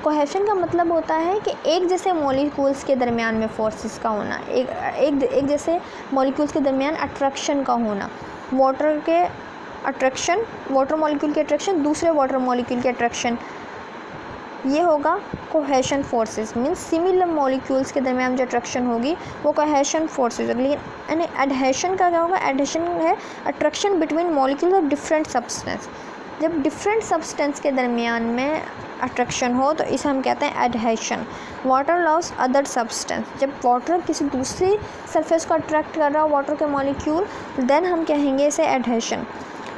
Cohesion का मतलब होता है कि एक जैसे मॉलिक्यूल्स के दरमियान में फोर्सेस का होना, एक जैसे मॉलिक्यूल्स के दरमियान अट्रैक्शन का होना। वाटर मॉलिक्यूल के अट्रैक्शन दूसरे वाटर मॉलिक्यूल के अट्रैक्शन, ये होगा cohesion forces. Means similar molecules के दरमियान जो अट्रैक्शन होगी वो कोहेशन फोर्सेस। लेकिन एडहेशन का क्या होगा? एडहेशन है attraction between molecules of different substance. जब डिफरेंट सब्सटेंस के दरमियान में अट्रैक्शन हो तो इसे हम कहते हैं adhesion. Water loves other substance, जब वाटर किसी दूसरी सरफेस को अट्रैक्ट कर रहा हो वाटर के मॉलिक्यूल, देन हम कहेंगे इसे एडहेशन।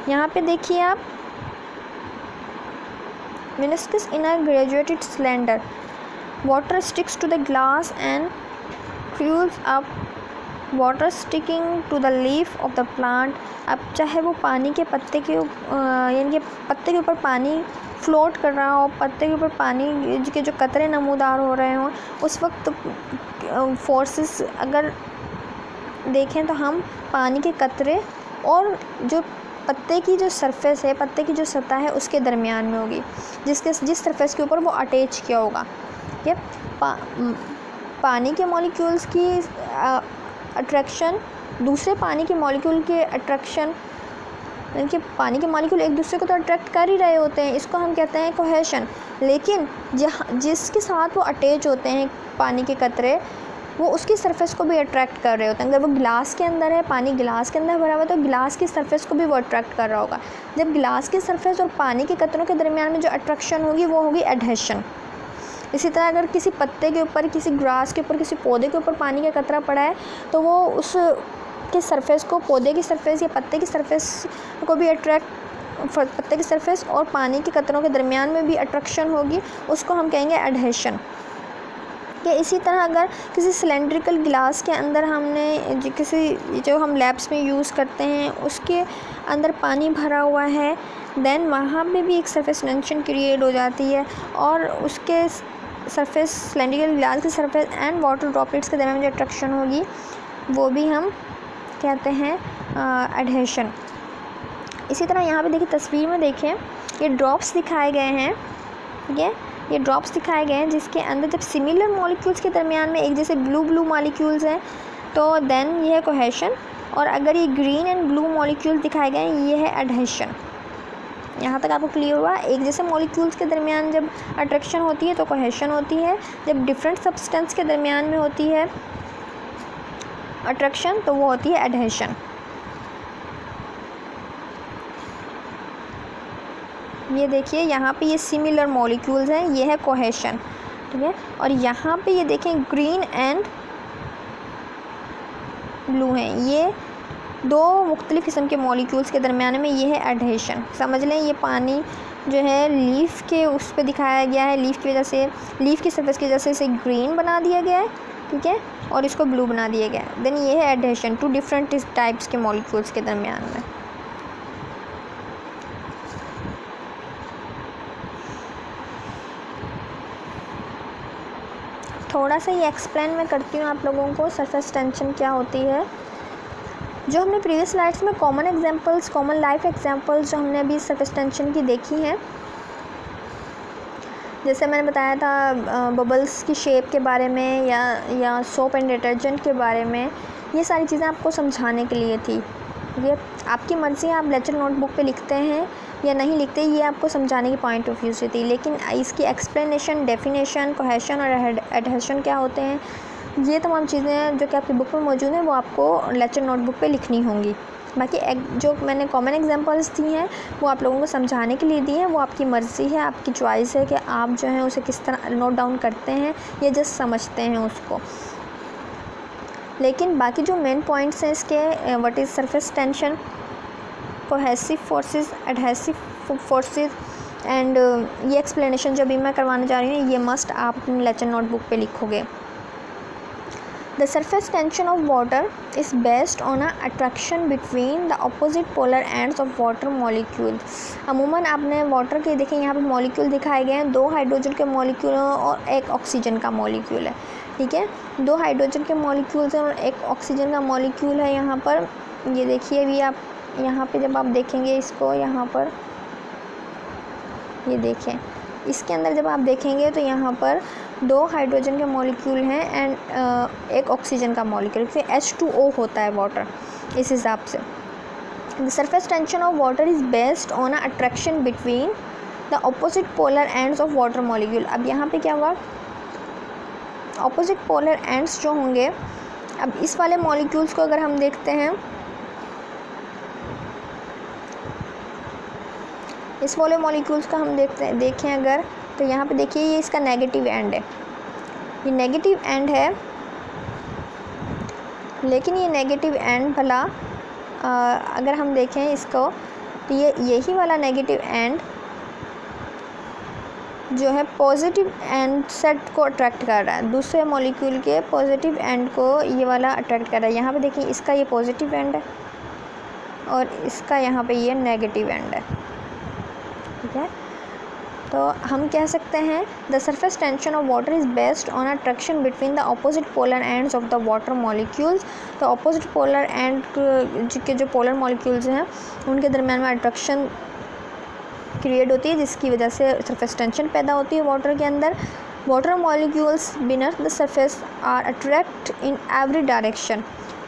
यहाँ पे देखिए आप, meniscus in a graduated cylinder, water sticks to the glass and cools up, water sticking to the leaf of the plant। अब चाहे वो पानी के पत्ते के यानी कि पत्ते के ऊपर पानी फ्लोट कर रहा हो, पत्ते के ऊपर पानी के जो कतरे नमूदार हो रहे हों, उस वक्त फोर्सेस अगर देखें तो हम पानी के कतरे और जो पत्ते की जो सरफेस है, पत्ते की जो सतह है उसके दरमियान में होगी, जिस सरफेस के ऊपर वो अटैच किया होगा। ये पानी के मॉलिक्यूल्स की अट्रैक्शन दूसरे पानी के मॉलिक्यूल के अट्रैक्शन, यानी कि पानी के मॉलिक्यूल एक दूसरे को तो अट्रैक्ट कर ही रहे होते हैं, इसको हम कहते हैं कोहेशन। लेकिन जिसके साथ वो अटैच होते हैं पानी के कतरे, वो उसकी सरफेस को भी अट्रैक्ट कर रहे होते हैं। अगर वो गिलास के अंदर है, पानी गिलास के अंदर भरा हुआ है, तो गिलास की सरफेस को भी वो अट्रैक्ट कर रहा होगा। जब गिलास की सरफेस और पानी के कतरों के दरमियान में जो अट्रैक्शन होगी वो होगी एडहेशन। इसी तरह अगर किसी पत्ते के ऊपर, किसी ग्रास के ऊपर, किसी पौधे के ऊपर पानी का कतरा पड़ा है तो वो उस के सरफेस को, पौधे की सरफेस या पत्ते की सरफेस को भी पत्ते की सरफेस और पानी के कतरों के दरमियान में भी अट्रैक्शन होगी, उसको हम कहेंगे एडहेशन। या इसी तरह अगर किसी सिलेंड्रिकल गिलास के अंदर हमने जो हम लैब्स में यूज़ करते हैं उसके अंदर पानी भरा हुआ है, देन वहाँ पे भी एक सरफेस टेंशन क्रिएट हो जाती है और उसके सरफेस, सिलेंड्रिकल गिलास की सरफेस एंड वाटर ड्रॉपलेट्स के दरमियान जो अट्रैक्शन होगी वो भी हम कहते हैं एडहेशन। इसी तरह यहाँ पे देखिए, तस्वीर में देखें, ये ड्रॉप्स दिखाए गए हैं, ठीक है, ये ड्रॉप्स दिखाए गए हैं जिसके अंदर जब सिमिलर मॉलिक्यूल्स के दरमियान में एक जैसे ब्लू मॉलिक्यूल्स हैं तो देन ये है कोहेशन, और अगर ये ग्रीन एंड ब्लू मॉलिक्यूल्स दिखाए गए हैं ये है एडहेशन। यहाँ तक आपको क्लियर हुआ? एक जैसे मॉलिक्यूल्स के दरमियान जब अट्रैक्शन होती है तो कोहेशन होती है, जब डिफरेंट सब्सटेंस के दरमियान में होती है अट्रैक्शन तो वो होती है एडहेशन। ये देखिए यहाँ पे ये सिमिलर मॉलिक्यूल्स हैं, ये है कोहेशन, ठीक है, और यहाँ पे ये देखें ग्रीन एंड ब्लू हैं, ये दो मुख्तलिफ किस्म के मॉलिक्यूल्स के दरमियान में ये है एडहेशन। समझ लें ये पानी जो है लीफ के उस पर दिखाया गया है, लीफ की वजह से, लीफ की सरफेस की वजह से इसे ग्रीन बना दिया गया है, ठीक है, और इसको ब्लू बना दिया गया। देन ये है एडहेशन टू डिफरेंट टाइप्स के मॉलिक्यूल्स के दरमियान में। थोड़ा सा ये एक्सप्लेन मैं करती हूँ आप लोगों को सरफेस टेंशन क्या होती है। जो हमने प्रीवियस स्लाइड्स में common examples, common life examples जो हमने अभी सरफेस टेंशन की देखी हैं, जैसे मैंने बताया था बबल्स की शेप के बारे में या सोप एंड डिटर्जेंट के बारे में, ये सारी चीज़ें आपको समझाने के लिए थी। ये आपकी मर्ज़ी है, आप लेक्चर नोटबुक पे लिखते हैं या नहीं लिखते, ये आपको समझाने की पॉइंट ऑफ व्यू से थी। लेकिन इसकी एक्सप्लेनेशन, डेफिनेशन, कोहेशन और एडहेशन क्या होते हैं, ये तमाम चीज़ें जो कि आपकी बुक में मौजूद हैं वो आपको लेक्चर नोटबुक पे लिखनी होंगी। बाकी जो मैंने कॉमन एग्जांपल्स दी हैं वो आप लोगों को समझाने के लिए दी हैं, वो आपकी मर्ज़ी है, आपकी चॉइस है कि आप जो है उसे किस तरह नोट डाउन करते हैं या जस्ट समझते हैं उसको। लेकिन बाकी जो मेन पॉइंट्स हैं इसके, what is surface tension, cohesive forces, adhesive forces and ये एक्सप्लेनेशन जो अभी मैं करवाने जा रही हूँ ये मस्ट आप अपनी लेक्चर नोटबुक पे लिखोगे। The surface tension of water is based on a attraction between the opposite polar ends of water molecule। अमूमन आपने वाटर के देखें यहाँ पे मॉलिक्यूल दिखाए गए हैं, 2 हाइड्रोजन के मॉलिक्यूल और 1 ऑक्सीजन का मॉलिक्यूल है। ठीक है, 2 हाइड्रोजन के मॉलिक्यूल्स हैं और 1 ऑक्सीजन का मॉलिक्यूल है। यहाँ पर ये देखिए, अभी आप यहाँ पे जब आप देखेंगे इसको, यहाँ पर ये देखें, इसके अंदर जब आप देखेंगे तो यहाँ पर 2 हाइड्रोजन के मॉलिक्यूल हैं एंड 1 ऑक्सीजन का मॉलिक्यूल, फिर H2O होता है वाटर इस हिसाब से। The surface tension of water is based on a attraction between the opposite polar ends of water molecule. अब यहाँ पे क्या होगा, ऑपोजिट पोलर एंड्स जो होंगे, अब इस वाले मॉलिक्यूल्स को अगर हम देखते हैं, इस वाले मॉलिक्यूल्स का हम देखें अगर, तो यहाँ पे देखिए ये इसका नेगेटिव एंड है, ये नेगेटिव एंड है। लेकिन ये नेगेटिव एंड भला अगर हम देखें इसको, तो ये यही वाला नेगेटिव एंड जो है पॉजिटिव एंड सेट को अट्रैक्ट कर रहा है, दूसरे मॉलिक्यूल के पॉजिटिव एंड को ये वाला अट्रैक्ट कर रहा है। यहाँ पे देखिए इसका ये पॉजिटिव एंड है और इसका यहाँ पे ये नेगेटिव एंड है। ठीक है, तो हम कह सकते हैं the surface tension of water is based on attraction between the opposite polar ends of the water molecules. तो ऑपोजिट पोलर एंड के जो पोलर मॉलिक्यूल्स हैं उनके दरम्यान में अट्रैक्शन क्रिएट होती है, जिसकी वजह से सरफेस टेंशन पैदा होती है वाटर के अंदर। Water molecules beneath the surface are attract in every direction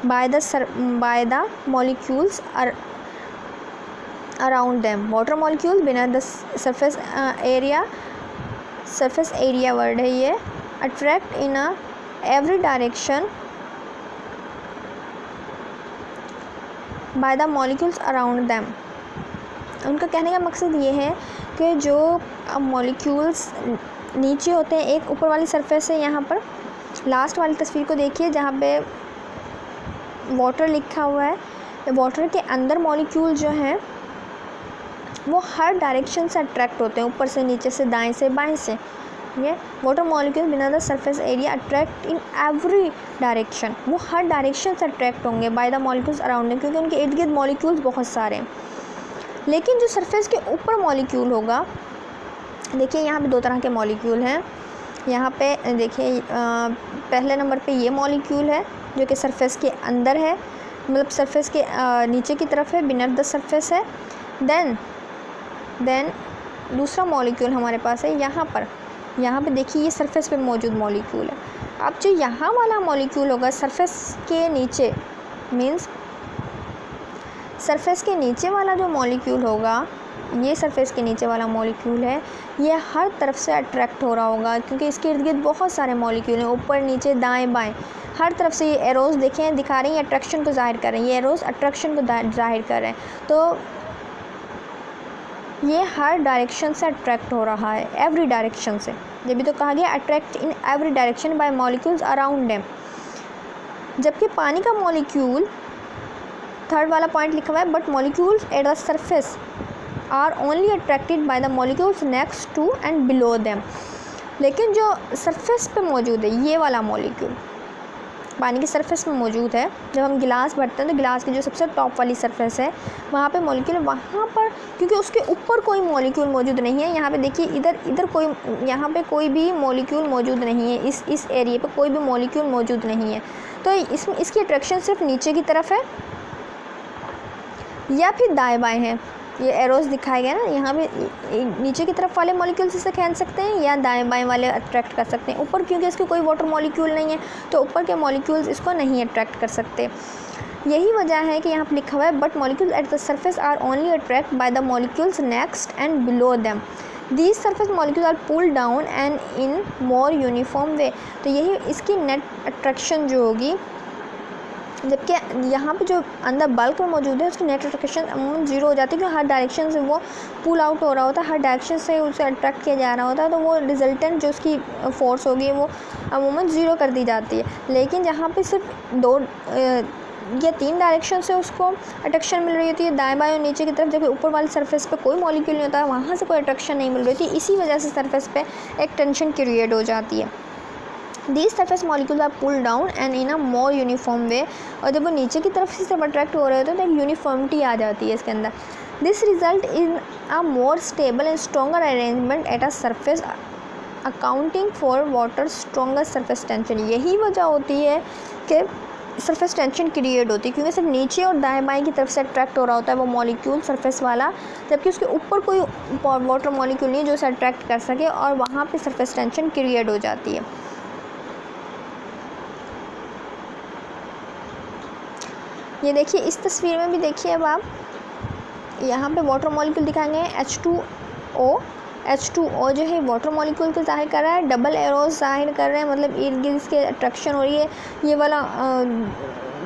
by the molecules around them। water molecules बिना the surface area word है ये, attract in a every direction by the molecules around them। उनका कहने का मकसद ये है कि जो मॉलिक्यूल्स नीचे होते हैं, एक ऊपर वाली सरफेस है, यहाँ पर लास्ट वाली तस्वीर को देखिए जहाँ पे वाटर लिखा हुआ है, वाटर के अंदर मॉलिक्यूल जो हैं वो हर डायरेक्शन से अट्रैक्ट होते हैं, ऊपर से, नीचे से, दाएं से, बाएं से। ये वाटर मॉलिक्यूल बिना the surface area attract in every direction, वो हर डायरेक्शन से अट्रैक्ट होंगे bye the molecules around them, क्योंकि उनके इर्द गिर्द मॉलिक्यूल्स बहुत सारे हैं। लेकिन जो सरफेस के ऊपर मॉलिक्यूल होगा, देखिए यहाँ पे 2 तरह के मॉलिक्यूल हैं। यहाँ पे देखिए पहले नंबर पे ये मॉलिक्यूल है जो कि सरफेस के अंदर है, मतलब सरफेस के नीचे की तरफ है, बिनर द सरफेस है। देन दूसरा मॉलिक्यूल हमारे पास है यहाँ पे देखिए ये सरफेस पे मौजूद मॉलिक्यूल है। अब जो यहाँ वाला मॉलिक्यूल होगा सरफेस के नीचे, मींस सरफेस के नीचे वाला जो मॉलिक्यूल होगा, ये सरफेस के नीचे वाला मॉलिक्यूल है, ये हर तरफ से अट्रैक्ट हो रहा होगा क्योंकि इसके इर्द गिर्द बहुत सारे मॉलिक्यूल हैं, ऊपर नीचे दाएं बाएं, हर तरफ से ये एरोज़ देखें दिखा रही हैं, अट्रैक्शन को ज़ाहिर कर रहे हैं, ये एरोज़ अट्रैक्शन को ज़ाहिर कर रहे हैं। तो ये हर डायरेक्शन से अट्रैक्ट हो रहा है, एवरी डायरेक्शन से। जब भी तो कहा गया attract in every direction bye molecules around them. जबकि पानी का मॉलिक्यूल, थर्ड वाला पॉइंट लिखा हुआ है, but molecules at the surface are only attracted by the molecules next to and below them. लेकिन जो सरफेस पे मौजूद है ये वाला मॉलिक्यूल, पानी की सरफेस में मौजूद है। जब हम गिलास भरते हैं तो गिलास की जो सबसे टॉप वाली सरफेस है वहाँ पे मॉलिक्यूल, वहाँ पर क्योंकि उसके ऊपर कोई मॉलिक्यूल मौजूद नहीं है। यहाँ पे देखिए इधर कोई, यहाँ पे कोई भी मॉलिक्यूल मौजूद नहीं है, इस एरिए पे कोई भी मॉलिक्यूल मौजूद नहीं है। तो इसकी अट्रैक्शन सिर्फ नीचे की तरफ है या फिर दाएं बाएं है। ये एरोस दिखाए गए ना, यहाँ पे नीचे की तरफ वाले मॉलिक्यूल्स इसे खींच सकते हैं या दाएं बाएं वाले अट्रैक्ट कर सकते हैं। ऊपर क्योंकि इसके कोई वाटर मॉलिक्यूल नहीं है तो ऊपर के मॉलिक्यूल्स इसको नहीं अट्रैक्ट कर सकते। यही वजह है कि यहाँ पर लिखा हुआ है but molecules at the surface are only attract by the molecules next and below them. These surface molecules are pull down and in more uniform way. तो यही इसकी नेट अट्रैक्शन जो होगी, जबकि यहाँ पे जो अंदर बल्क में मौजूद है उसकी नेट अट्रैक्शन अमूमन ज़ीरो हो जाती है, क्योंकि हर डायरेक्शन से वो पुल आउट हो रहा होता है, हर डायरेक्शन से उसे अट्रैक्ट किया जा रहा होता है। तो वो रिजल्टेंट जो उसकी फोर्स होगी वो अमूमन ज़ीरो कर दी जाती है। लेकिन जहाँ पे सिर्फ 2 या 3 डायरेक्शन से उसको अट्रैक्शन मिल रही होती है, दाएं बाएं और नीचे की तरफ, जबकि ऊपर वाली सरफेस पे कोई मॉलिक्यूल नहीं होता है, वहाँ से कोई अट्रैक्शन नहीं मिल रही होती। इसी वजह से सरफेस पे एक टेंशन क्रिएट हो जाती है। These surface molecules are pulled down and in a more uniform way। और जब वो नीचे की तरफ से सब अट्रैक्ट हो रहे होते हैं तो एक यूनिफॉर्मिटी आ जाती है इसके अंदर। This result in a more stable and stronger arrangement at a surface accounting for water stronger surface tension. यही वजह होती है कि सरफेस टेंशन क्रिएट होती है, क्योंकि सिर्फ नीचे और दाएं बाएं की तरफ से अट्रैक्ट हो रहा होता है वो मॉलिक्यूल सरफेस वाला, जबकि उसके ऊपर कोई वाटर मॉलिक्यूल नहीं है जो उसे अट्रैक्ट कर सके, और वहाँ पर सरफेस टेंशन क्रिएट हो जाती है। ये देखिए इस तस्वीर में भी देखिए अब आप, यहाँ पे वाटर मॉलिक्यूल दिखाए गए हैं H2O। H2O जो है वाटर मॉलिक्यूल को जाहिर कर रहा है, डबल एरोस जाहिर कर रहे हैं, मतलब इर्द गिर्द इसके अट्रैक्शन हो रही है। ये वाला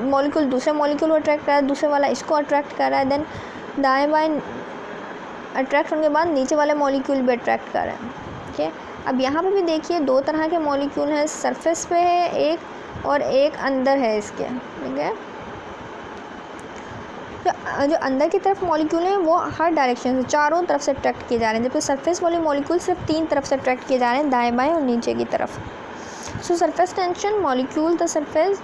मॉलिक्यूल दूसरे मॉलिक्यूल को अट्रैक्ट कर रहा है, दूसरे वाला इसको अट्रैक्ट कर रहा है, देन दाएं बाएं अट्रैक्ट होने के बाद नीचे वाले मॉलिक्यूल भी अट्रैक्ट कर रहे हैं। ठीक है, अब यहाँ पे भी देखिए 2 तरह के मॉलिक्यूल हैं, सरफेस पे है एक और एक अंदर है इसके। ठीक है, जो अंदर की तरफ मॉलिक्यूल हैं वो हर डायरेक्शन से चारों तरफ से अट्रैक्ट किए जा रहे हैं, जबकि सरफेस वाले मॉलिक्यूल सिर्फ 3 तरफ से अट्रैक्ट किए जा रहे हैं, दाएं बाएं और नीचे की तरफ। सो surface tension molecule the surface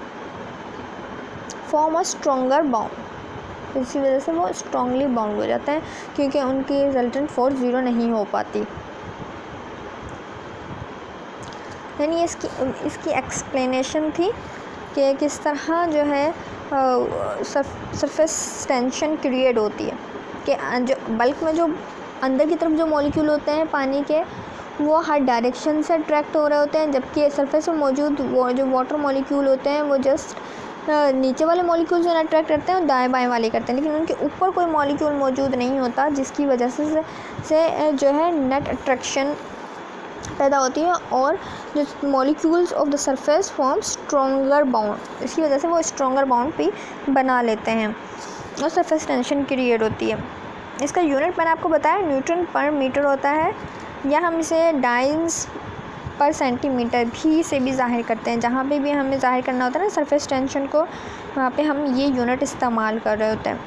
form a stronger bound. इसी वजह से वो स्ट्रांगली बाउंड हो जाते हैं, क्योंकि उनकी रिजल्टेंट फोर्स 0 नहीं हो पाती। यानी इसकी एक्सप्लेनेशन थी कि किस तरह जो है सरफेस टेंशन क्रिएट होती है, कि जो बल्क में जो अंदर की तरफ जो मॉलिक्यूल होते हैं पानी के वो हर डायरेक्शन से अट्रैक्ट हो रहे होते हैं, जबकि सरफेस में मौजूद वो जो वाटर मॉलिक्यूल होते हैं वो जस्ट नीचे वाले मॉलिक्यूल जो अट्रैक्ट करते हैं और दाएं बाएं वाले करते हैं, लेकिन उनके ऊपर कोई मॉलिक्यूल मौजूद नहीं होता, जिसकी वजह से जो है नेट अट्रैक्शन पैदा होती है और जो molecules of the surface form stronger bound. इसकी वजह से वो स्ट्रॉन्गर बाउंड भी बना लेते हैं और सरफेस टेंशन क्रिएट होती है। इसका यूनिट मैंने आपको बताया न्यूटन पर मीटर होता है, या हम इसे डाइन्स पर सेंटीमीटर भी से भी ज़ाहिर करते हैं। जहाँ पे भी हमें ज़ाहिर करना होता है ना सरफेस टेंशन को, वहाँ पे हम ये यूनिट इस्तेमाल कर रहे होते हैं।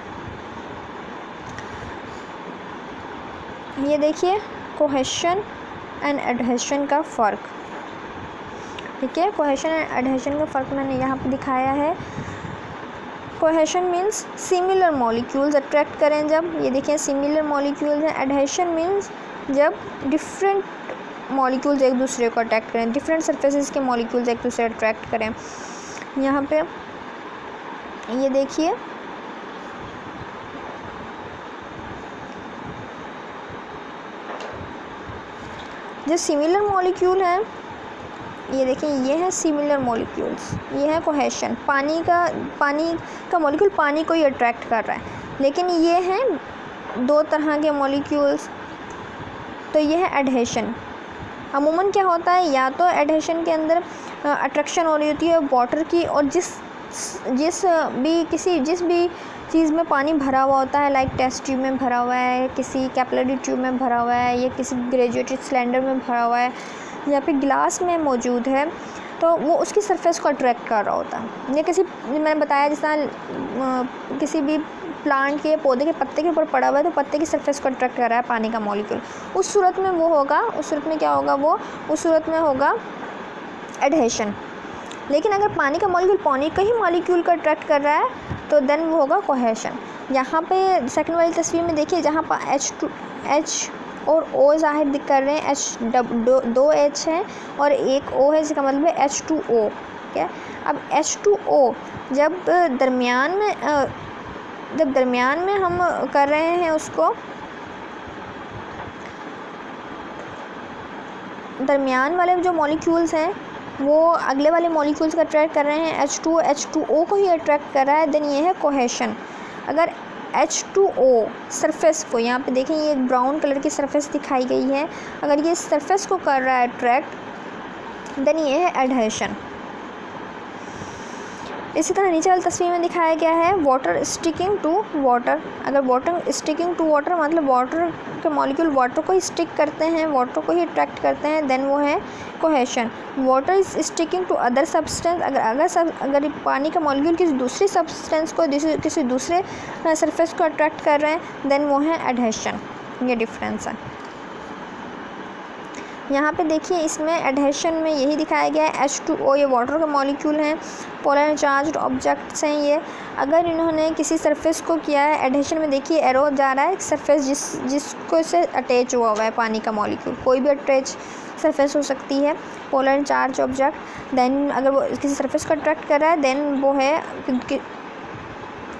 ये देखिए कोहेशन एंड एडहेशन का फ़र्क। ठीक है, कोहेशन एंड एडहेशन का फ़र्क मैंने यहाँ पे दिखाया है। Cohesion means similar molecules attract करें जब, ये देखिए सिमिलर मॉलिक्यूल्स हैं। एडहेशन मीन्स जब डिफरेंट मॉलिक्यूल्स एक दूसरे को अट्रैक्ट करें, डिफरेंट सरफेसेस के मॉलिक्यूल्स एक दूसरे अट्रैक्ट करें। यहाँ पे ये देखिए जो सिमिलर मॉलिक्यूल हैं, ये देखिए ये है सिमिलर मॉलिक्यूल्स, ये है कोहेशन। पानी का मॉलिक्यूल पानी को ही अट्रैक्ट कर रहा है, लेकिन ये हैं 2 तरह के मॉलिक्यूल्स, तो ये है एडहेशन। अमूमन क्या होता है, या तो एडहेशन के अंदर अट्रैक्शन हो रही होती है वाटर की, और जिस भी चीज़ में पानी भरा हुआ होता है, लाइक टेस्ट ट्यूब में भरा हुआ है, किसी कैपिलरी ट्यूब में भरा हुआ है, या किसी ग्रेजुएटेड सिलेंडर में भरा हुआ है, या फिर गिलास में मौजूद है, तो वो उसकी सरफेस को अट्रैक्ट कर रहा होता है। या मैंने बताया जिस तरह किसी भी प्लांट के पौधे के पत्ते के ऊपर पड़ा हुआ है, तो पत्ते की सरफेस को अट्रैक्ट कर रहा है पानी का मॉलिक्यूल। उस सूरत में वो होगा, उस सूरत में क्या होगा, वो उस सूरत में होगा एडहेशन। लेकिन अगर पानी का मॉलिक्यूल पानी का ही मॉलिक्यूल को अट्रैक्ट कर रहा है तो देन वो होगा कोहेशन। यहाँ पे सेकंड वाली तस्वीर में देखिए जहाँ पर H और O जाहिर कर रहे हैं, दो H हैं और एक O है, जिसका मतलब है H2O। ठीक है, अब H2O जब दरमियान में हम कर रहे हैं उसको, दरमियान वाले जो मॉलिक्यूल्स हैं वो अगले वाले मॉलिक्यूल्स को अट्रैक्ट कर रहे हैं, H2O को ही अट्रैक्ट कर रहा है, देन ये है कोहेशन। अगर H2O सरफेस को, यहाँ पे देखें ये एक ब्राउन कलर की सरफेस दिखाई गई है, अगर ये सरफेस को कर रहा है अट्रैक्ट, देन ये है एडहेशन। इसी तरह नीचे वाली तस्वीर में दिखाया गया है वाटर स्टिकिंग टू वाटर। अगर वाटर स्टिकिंग टू वाटर मतलब वाटर के मॉलिक्यूल वाटर को ही स्टिक करते हैं, वाटर को ही अट्रैक्ट करते हैं, देन वो है cohesion. Water is sticking to other substance, अगर पानी का मॉलिक्यूल किसी दूसरी सब्सटेंस को, किसी दूसरे सरफेस को अट्रैक्ट कर रहे हैं, देन वो है एडहेशन। ये डिफरेंस है। यहाँ पे देखिए इसमें एडहेशन में यही दिखाया गया है, H2O ये वाटर के मॉलिक्यूल हैं, पोलर चार्ज्ड ऑब्जेक्ट्स हैं ये। अगर इन्होंने किसी सरफेस को किया है, एडहेशन में देखिए एरो जा रहा है, सरफेस जिसको से अटैच हुआ हुआ है पानी का मॉलिक्यूल, कोई भी अटैच सरफेस हो सकती है, पोलर चार्ज ऑब्जेक्ट। देन अगर वो किसी सरफेस को अट्रैक्ट कर रहा है, देन वो है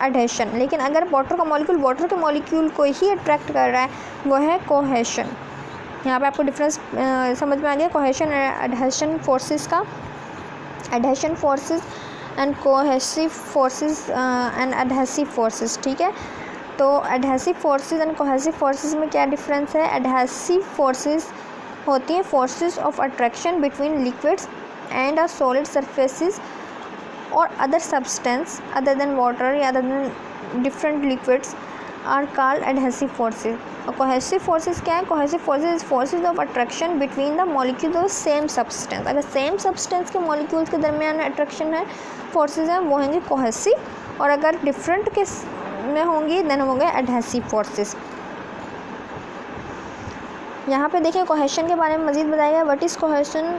एडहेशन। लेकिन अगर वाटर का मॉलिक्यूल वाटर के मॉलिक्यूल को ही अट्रैक्ट कर रहा है, वो है कोहेशन। यहाँ पे आपको डिफरेंस समझ में आ गया कोहेशन एडहेशन फोर्सेस का। Adhesion forces and cohesive forces and adhesive forces. ठीक है, तो adhesive forces and cohesive forces में क्या डिफरेंस है? एडहेसिव फोर्सेस होती हैं forces of attraction between liquids and a solid surfaces और other substance other than water या other than different liquids are called adhesive forces. और कोहेसिव फोर्सेस क्या है? Cohesive forces forces of attraction between the molecules of same substance. अगर same substance के molecules के दरमियान attraction है फोर्सेस हैं, वो होंगे कोहेसिव, और अगर डिफरेंट के में होंगी देन होंगे एडहेसिव फोर्सेस। यहाँ पे देखिए कोहेशन के बारे में मज़ीद बताया गया। What is cohesion?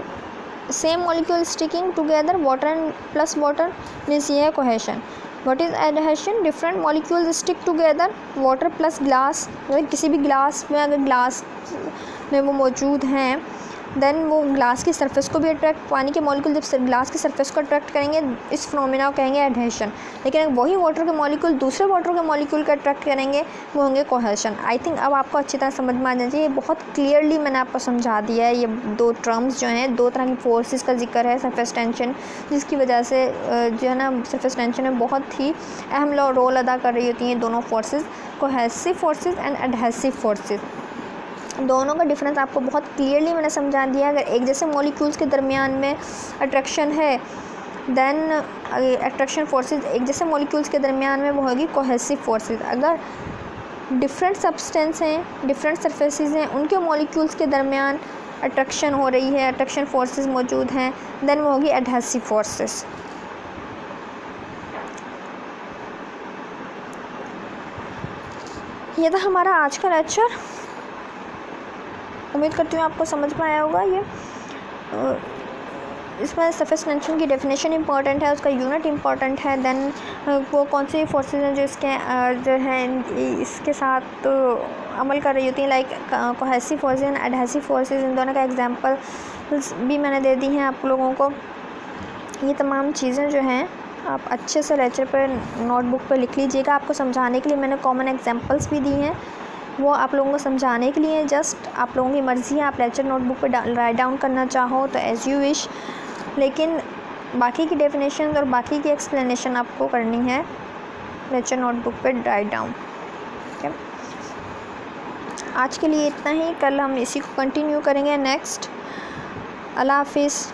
Same molecule sticking together water and plus water means ये है cohesion. What is adhesion? Different molecules stick together water plus glass. अगर किसी भी ग्लास में अगर ग्लास में वो मौजूद हैं, देन वो ग्लास की सरफेस को भी अट्रैक्ट, पानी के मॉलिक्यूल जब ग्लास की सरफेस को अट्रैक्ट करेंगे, इस फिनोमेना को कहेंगे एडहेशन। लेकिन अगर वही वाटर के मॉलिक्यूल दूसरे वाटर के मॉलिक्यूल को अट्रैक्ट करेंगे, वो होंगे कोहेशन। आई थिंक अब आपको अच्छी तरह समझ में आ जाना चाहिए। बहुत क्लियरली मैंने आपको समझा दिया है। ये दो टर्म्स जो हैं, दो तरह की फोर्सेस का जिक्र है। सरफेस टेंशन, जिसकी वजह से जो है ना सरफेस टेंशन में बहुत ही अहम रोल अदा कर रही होती हैं दोनों forces, cohesive forces and adhesive forces. दोनों का डिफरेंस आपको बहुत क्लियरली मैंने समझा दिया। अगर एक जैसे मॉलिक्यूल्स के दरमियान में अट्रैक्शन है, देन अट्रैक्शन फोर्सेस एक जैसे मॉलिक्यूल्स के दरमियान में वो होगी कोहेसिव फोर्सेस। अगर डिफरेंट सब्सटेंस हैं, डिफरेंट सरफेसेस हैं, उनके मॉलिक्यूल्स के दरमियान अट्रैक्शन हो रही है, अट्रैक्शन फोर्सेस मौजूद हैं, देन वो होगी एडहेसिव फोर्सेस। ये था हमारा आज का लेक्चर। उम्मीद करती हूँ आपको समझ में आया होगा। ये इसमें सरफेस टेंशन की डेफिनेशन इंपॉर्टेंट है, उसका यूनिट इंपॉर्टेंट है, देन वो कौन सी फोर्सेस हैं जो इसके जो हैं इसके साथ अमल कर रही होती हैं, like cohesive forces and adhesive forces. इन दोनों का एग्जांपल भी मैंने दे दी हैं आप लोगों को। ये तमाम चीज़ें जो हैं आप अच्छे से लेक्चर पर नोटबुक पर लिख लीजिएगा। आपको समझाने के लिए मैंने कॉमन एग्जांपल्स भी दी हैं, वो आप लोगों को समझाने के लिए। जस्ट आप लोगों की मर्ज़ी है, आप लेक्चर नोटबुक पे राइट डाउन करना चाहो तो एज़ यू विश, लेकिन बाकी की डेफिनेशन और बाकी की एक्सप्लेनेशन आपको करनी है लेक्चर नोटबुक पे राइट डाउन। ठीक है, आज के लिए इतना ही। कल हम इसी को कंटिन्यू करेंगे नेक्स्ट। अल्लाह हाफिज़।